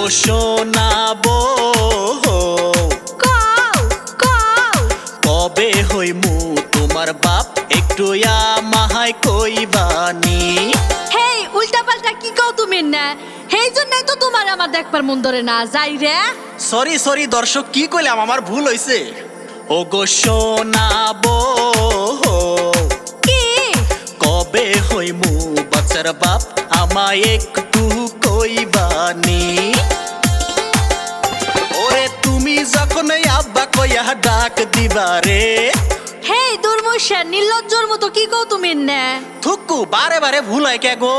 গো শোনাবো কবে হইমু তোমার বাপ একটু আমায় কইবানি। হেই উল্টা পাল্টা কি কও তুমি না? হেই জন্যই তো তোমার আমার দেখবার মন ধরে না যাই রে। সরি সরি দর্শক, কি কইলাম, আমার ভুল হইছে। ও গো শোনাবো কি কবে হইমু বাচ্চার বাপ আমায় একটু কইবানি। ওরে তুমি যখন আব্বা কইয়া ডাক দিবারে। হেই দুর্মুষা নির্লজ্জর মতো কি কও তুমি না? থুকু বারে বারে ভুল হয় কে গো।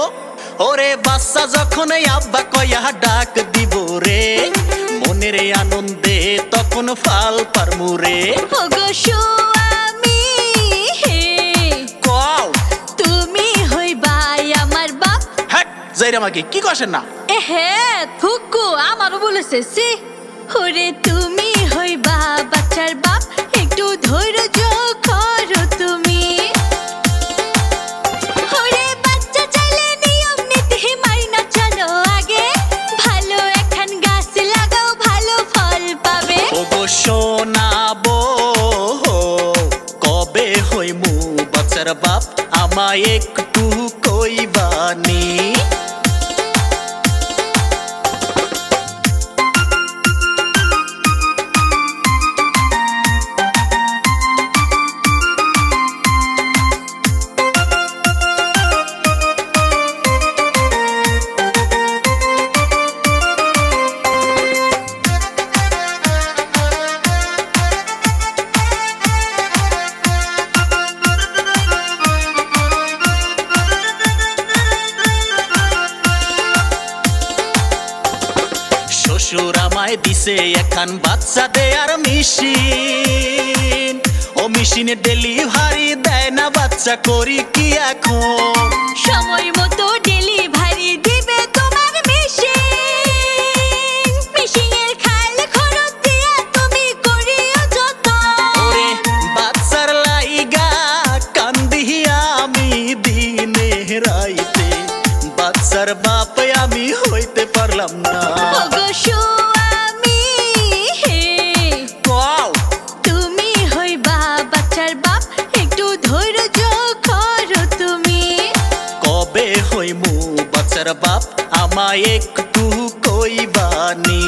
ওরে বাচ্চা যখন আব্বা কইয়া ডাক দিব রে, মনের আনন্দে তখন ফাল পারমু রে। ও গো স্বামী কও তুমি হইবা আমার বাপ। হ্যাঁ যাইরা মাকে কি কষেন না। এহে থুকু আমারও বলেছে সি। ওরে তুমি হইবা বাচ্চার বাপ একটু ধৈর্য করো তুমি। ওরে বাচ্চা চাইলে নিয়ম নীতি মাইনা চলো আগে, ভালো একখান গাছ লাগাও ভালো ফল পাবে। ও গো শোনাবো কবে হইমু বাচ্চার বাপ আমায় একটু কইবানি। শ্বশুর আমায় দিছে এখন বাচ্চা দেয়ার মেশিন। ও মেশিনে ডেলিভারি দেয় না, বাচ্চা করি কি এখন? সময় মতো ডেলিভারি দিবে তোমার মেশিন। মেশিনের খাল খরচ দিয়া তুমি করিও যত। ওরে বাচ্চার লাইগা কান্দি আমি দিনে রাইতে, বাচ্চার বাপ আমি হইতে পারলাম না। ও গো স্বামী কও তুমি হইবা বাচ্চার বাপ একটু ধৈর্য করো তুমি। কবে হইমু বাচ্চার বাপ আমায় একটু কইবানি।